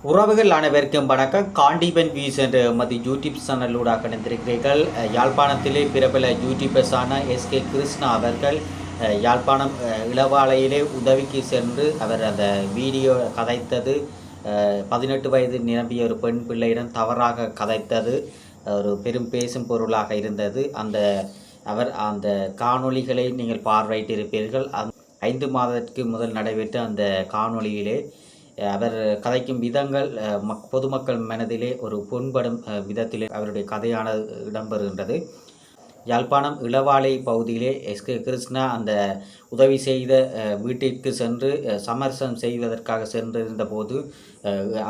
உறவுகள் அனைவருக்கும் வணக்கம். காண்டிபன் வியூஸ் என்ற எமது யூடியூப் சேனலூடாக இணைந்திருக்கிறீர்கள். யாழ்ப்பாணத்திலே பிரபல யூடியூபர்ஸான எஸ்கே கிருஷ்ணா அவர்கள் யாழ்ப்பாணம் இளவாலையிலே உதவிக்கு சென்று அவர் அந்த வீடியோ கதைத்தது 18 வயது நிரம்பிய ஒரு பெண் பிள்ளையிடம் தவறாக கதைத்தது ஒரு பெரும் பேசும் பொருளாக இருந்தது. அவர் அந்த காணொளிகளை நீங்கள் பார்வையிட்டிருப்பீர்கள். 5 மாதத்திற்கு முதல் நடைபெற்ற அந்த காணொளியிலே அவர் கதைக்கும் விதங்கள் பொதுமக்கள் மனதிலே ஒரு புண்படும் விதத்திலே அவருடைய கதையானது இடம்பெறுகின்றது. யாழ்ப்பாணம் இளவாலை பகுதியிலே எஸ்கே கிருஷ்ணா அந்த உதவி செய்த வீட்டிற்கு சென்று சமரசம் செய்வதற்காக சென்றிருந்த போது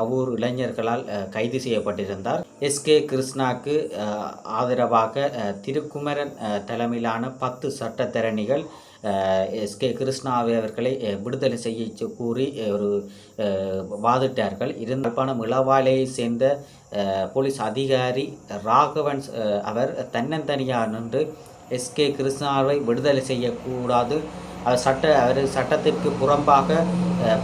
அவ்வூர் இளைஞர்களால் கைது செய்யப்பட்டிருந்தார். எஸ்கே கிருஷ்ணாக்கு ஆதரவாக திருக்குமரன் தலைமையிலான 10 சட்டத்தரணிகள் எஸ்கே கிருஷ்ணாவை அவர்களை விடுதலை செய்ய கூறி ஒரு வாதிட்டார்கள். யாழ்ப்பாணம் இளவாலையை சேர்ந்த போலீஸ் அதிகாரி ராகவன் அவர் தன்னந்தனியாக நின்று எஸ்கே கிருஷ்ணாவை விடுதலை செய்யக்கூடாது, அவர் சட்டத்திற்கு புறம்பாக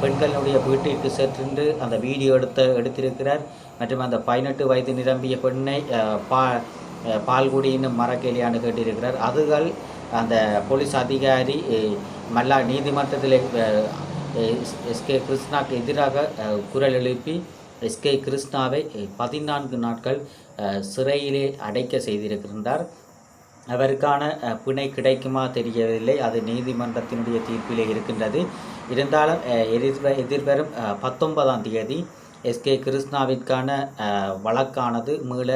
பெண்களுடைய வீட்டிற்கு சென்று அந்த வீடியோ எடுத்திருக்கிறார் மற்றும் அந்த 18 வயது நிரம்பிய பெண்ணை பால்குடி இன்னும் மரக்கேலியான்னு கேட்டிருக்கிறார். அதுகள் அந்த போலீஸ் அதிகாரி மல்லா நீதிமன்றத்தில் எஸ்கே கிருஷ்ணாவுக்கு எதிராக குரல் எழுப்பி எஸ்கே கிருஷ்ணாவை 14 நாட்கள் சிறையிலே அடைக்க செய்திருக்கின்றார். அவருக்கான பிணை கிடைக்குமா தெரியவில்லை, அது நீதிமன்றத்தினுடைய தீர்ப்பிலே இருக்கின்றது. இருந்தாலும் எதிர்வரும் 19ஆம் தேதி எஸ்கே கிருஷ்ணாவிற்கான வழக்கானது மீள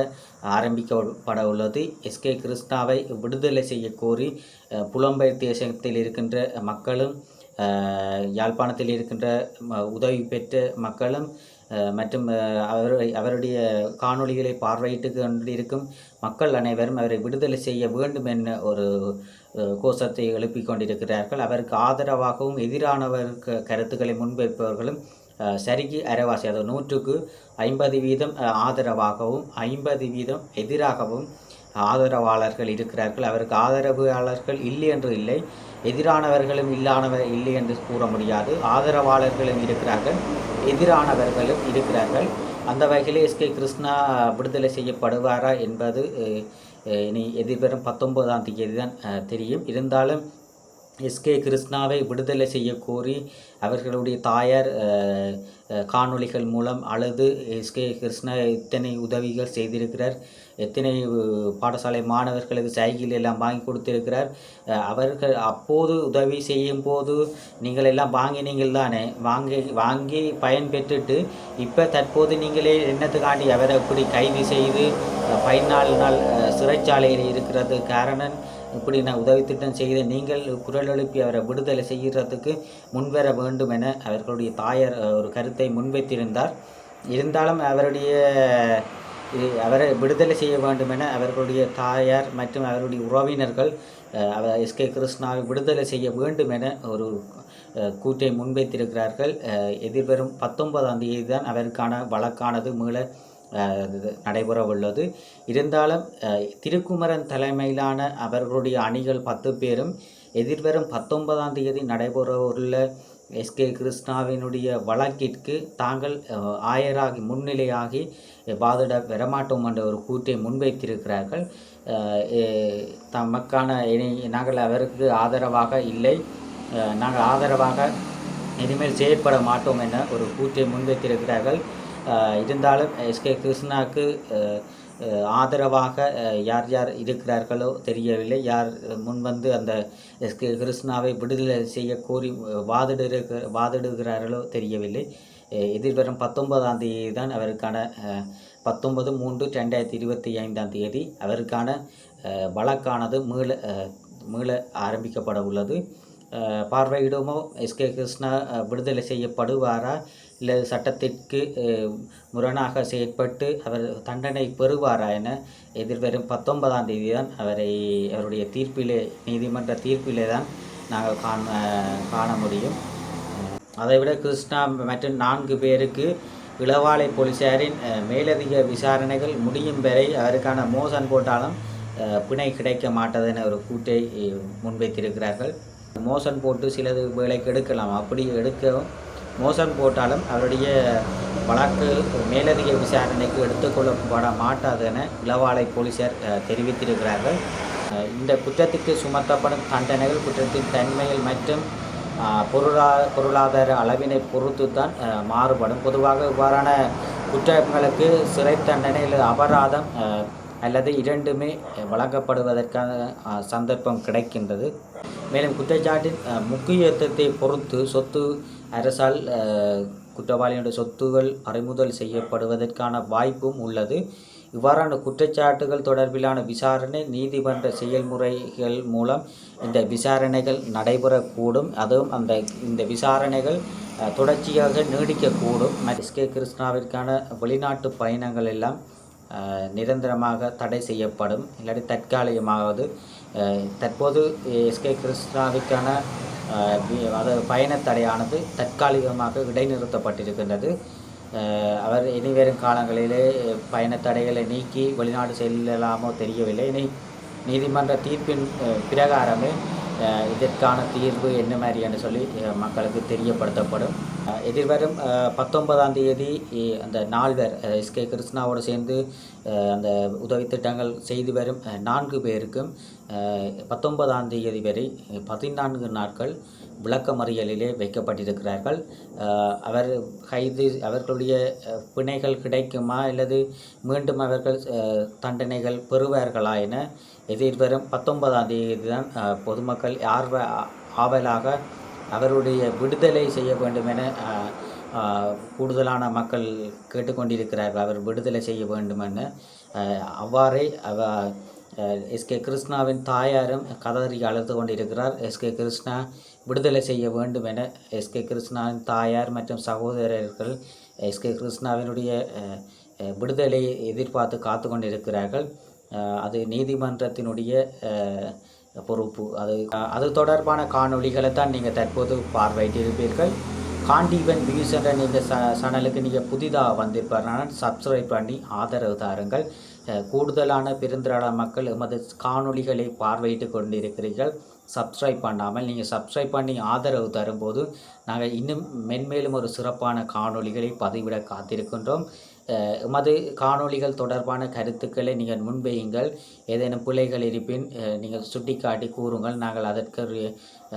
ஆரம்பிக்கப்பட உள்ளது. எஸ்கே கிருஷ்ணாவை விடுதலை செய்ய கோரி புலம்பெயர் தேசத்தில் இருக்கின்ற மக்களும் யாழ்ப்பாணத்தில் இருக்கின்ற உதவி பெற்ற மக்களும் மற்றும் அவருடைய காணொளிகளை பார்வையிட்டு கொண்டிருக்கும் மக்கள் அனைவரும் அவரை விடுதலை செய்ய வேண்டும் என ஒரு கோஷத்தை எழுப்பிக் கொண்டிருக்கிறார்கள். அவருக்கு ஆதரவாகவும் எதிரானவர் கருத்துக்களை முன்வைப்பவர்களும் சரிக்கு அரைவாசி, அதாவது 100க்கு 50% ஆதரவாகவும் 50% எதிராகவும் ஆதரவாளர்கள் இருக்கிறார்கள். அவருக்கு ஆதரவாளர்கள் இல்லை என்று இல்லை, எதிரானவர்களும் இல்லை என்று கூற முடியாது. ஆதரவாளர்களும் இருக்கிறார்கள், எதிரானவர்களும் இருக்கிறார்கள். அந்த வகையில் எஸ்கே கிருஷ்ணா விடுதலை செய்யப்படுவாரா என்பது இனி எதிர்வரும் 19ஆம் தேதி தான் தெரியும். இருந்தாலும் எஸ்கே கிருஷ்ணாவை விடுதலை செய்ய கோரி அவர்களுடைய தாயார் காணொளிகள் மூலம் அழுது எஸ்கே கிருஷ்ணா எத்தனை உதவிகள் செய்திருக்கிறார், எத்தனை பாடசாலை மாணவர்களுக்கு சைக்கிள் எல்லாம் வாங்கி கொடுத்திருக்கிறார். அவர்கள் அப்போது உதவி செய்யும் போது நீங்கள் எல்லாம் வாங்கினீங்கள் தானே, வாங்கி பயன் பெற்றுட்டு இப்போ தற்போது நீங்களே என்னத்துக்காண்டி அவரை இப்படி கைது செய்து 14 நாள் சிறைச்சாலையில் இருக்கிறது காரணம் இப்படி நான் உதவி திட்டம் செய்த நீங்கள் குரல் எழுப்பி அவரை விடுதலை செய்கிறதுக்கு முன்வர வேண்டும் என அவர்களுடைய தாயார் ஒரு கருத்தை முன்வைத்திருந்தார். இருந்தாலும் அவரை விடுதலை செய்ய வேண்டும் என அவர்களுடைய தாயார் மற்றும் அவருடைய உறவினர்கள் எஸ்கே கிருஷ்ணாவை விடுதலை செய்ய வேண்டும் என ஒரு கூற்றை முன்வைத்திருக்கிறார்கள். எதிர்வரும் 19ஆம் தேதி தான் அவருக்கான வழக்கானது மீள நடைபெற உள்ளது. இருந்தாலும் திருக்குமரன் தலைமையிலான அவர்களுடைய அணிகள் 10 பேரும் எதிர்வரும் 19ஆம் தேதி நடைபெறவுள்ள எஸ்கே கிருஷ்ணாவினுடைய வழக்கிற்கு தாங்கள் ஆயராகி முன்னிலையாகி வாதிட வரமாட்டோம் என்ற ஒரு கூற்றை முன்வைத்திருக்கிறார்கள். தமக்கான நாங்கள் அவருக்கு ஆதரவாக இல்லை, நாங்கள் ஆதரவாக இனிமேல் செயற்பட மாட்டோம் என ஒரு கூற்றை முன்வைத்திருக்கிறார்கள். இருந்தாலும் எஸ்கே கிருஷ்ணாவுக்கு ஆதரவாக யார் யார் இருக்கிறார்களோ தெரியவில்லை, யார் முன்வந்து அந்த எஸ்கே கிருஷ்ணாவை விடுதலை செய்ய கோரி வாதிடுகிறார்களோ தெரியவில்லை. எதிர்வரும் 19ஆம் தேதி தான் அவருக்கான 19/3/2025 தேதி அவருக்கான வழக்கானது மீள ஆரம்பிக்கப்பட உள்ளது. பார்வையிடுமோ எஸ்கே கிருஷ்ணா விடுதலை செய்யப்படுவாரா, இல்லை சட்டத்திற்கு முரணாக செயற்பட்டு அவர் தண்டனை பெறுவாரா என எதிர்வரும் 19ஆம் தேதி தான் அவருடைய தீர்ப்பிலே, நீதிமன்ற தீர்ப்பிலே தான் நாங்கள் காண முடியும். அதைவிட கிருஷ்ணா மற்றும் 4 பேருக்கு இளவாலை போலீசாரின் மேலதிக விசாரணைகள் முடியும் வரை அவருக்கான மோசன் போட்டாலும் பிணை கிடைக்க மாட்டதென ஒரு கூற்றை முன்வைத்திருக்கிறார்கள். மோசன் போட்டு சிலது வேலைக்கு எடுக்கலாம், அப்படி எடுக்கவும் மோசம் போட்டாலும் அவருடைய வழக்கு மேலதிக விசாரணைக்கு எடுத்துக்கொள்ளப்பட மாட்டாது என இளவாலை போலீசார் தெரிவித்திருக்கிறார்கள். இந்த குற்றத்துக்கு சுமத்தப்படும் தண்டனைகள் குற்றத்தின் தன்மைகள் மற்றும் பொருளாதார அளவினை பொறுத்து தான் மாறுபடும். பொதுவாக இவ்வாறான குற்றங்களுக்கு சிறை தண்டனை அல்லது அபராதம் அல்லது இரண்டுமே வழங்கப்படுவதற்கான சந்தர்ப்பம் கிடைக்கின்றது. மேலும் குற்றச்சாட்டின் முக்கியத்துவத்தை பொறுத்து சொத்து அரசால் குற்றவாளியினுடைய சொத்துகள் பறிமுதல் செய்யப்படுவதற்கான வாய்ப்பும் உள்ளது. இவ்வாறான குற்றச்சாட்டுகள் தொடர்பிலான விசாரணை நீதிமன்ற செயல்முறைகள் மூலம் இந்த விசாரணைகள் நடைபெறக்கூடும். அதுவும் இந்த விசாரணைகள் தொடர்ச்சியாக நீடிக்கக்கூடும். எஸ்கே கிருஷ்ணாவிற்கான வெளிநாட்டு பயணங்கள் எல்லாம் நிரந்தரமாக தடை செய்யப்படும், இல்லாட்டி தற்காலிகமாவது. தற்போது எஸ்கே கிருஷ்ணாவிற்கான பயண தடையானது தற்காலிகமாக இடைநிறுத்தப்பட்டிருக்கின்றது. அவர் இனிவரும் காலங்களிலே பயண தடைகளை நீக்கி வெளிநாடு செல்லலாமோ தெரியவில்லை. இனி நீதிமன்ற தீர்ப்பின் பிரகாரமே இதற்கான தீர்வு என்ன மாதிரி என்று சொல்லி மக்களுக்கு தெரியப்படுத்தப்படும். எதிர்வரும் 19ஆம் தேதி அந்த நால்வர் எஸ்கே கிருஷ்ணாவோடு சேர்ந்து அந்த உதவி திட்டங்கள் செய்து வரும் 4 பேருக்கும் 19ஆம் தேதி வரை 14 நாட்கள் விளக்கமறியலிலே வைக்கப்பட்டிருக்கிறார்கள். அவர்களுடைய பிணைகள் கிடைக்குமா அல்லது மீண்டும் அவர்கள் தண்டனைகள் பெறுவார்களா என எதிர்வரும் 19ஆம் தேதி தான் பொதுமக்கள் ஆவலாக அவருடைய விடுதலை செய்ய வேண்டும் என கூடுதலான மக்கள் கேட்டுக்கொண்டிருக்கிறார்கள். அவர் விடுதலை செய்ய வேண்டும் என. அவ்வாறே எஸ்கே கிருஷ்ணாவின் தாயாரும் கதறி அழுது கொண்டிருக்கிறார். எஸ்கே கிருஷ்ணா விடுதலை செய்ய வேண்டும் என எஸ்கே கிருஷ்ணாவின் தாயார் மற்றும் சகோதரர்கள் எஸ்கே கிருஷ்ணாவினுடைய விடுதலையை எதிர்பார்த்து காத்து கொண்டிருக்கிறார்கள். அது நீதிமன்றத்தினுடைய பொறுப்பு. அது தொடர்பான காணொளிகளை தான் நீங்கள் தற்போது பார்வையிட்டிருப்பீர்கள். காண்டீபன் வியூஸ் என்ற நீங்கள் சேனலுக்கு நீங்கள் புதிதாக வந்திருப்பார்கள், சப்ஸ்கிரைப் பண்ணி ஆதரவு தாருங்கள். கூடுதலான பெருந்திரளான மக்கள் எமது காணொளிகளை பார்வையிட்டு கொண்டிருக்கிறீர்கள். சப்ஸ்கிரைப் பண்ணாமல் நீங்கள் சப்ஸ்கிரைப் பண்ணி ஆதரவு தரும்போது நாங்கள் இன்னும் மென்மேலும் ஒரு சிறப்பான காணொளிகளை பதிவிட காத்திருக்கின்றோம். எமது காணொளிகள் தொடர்பான கருத்துக்களை நீங்கள் முன்வையுங்கள். ஏதேனும் பிழைகள் இருப்பின் நீங்கள் சுட்டிக்காட்டி கூறுங்கள். நாங்கள்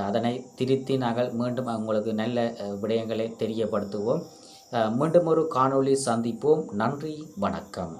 அதனை திருத்தி நாங்கள் மீண்டும் உங்களுக்கு நல்ல விடயங்களை தெரியப்படுத்துவோம். மீண்டும் ஒரு காணொளி சந்திப்போம். நன்றி, வணக்கம்.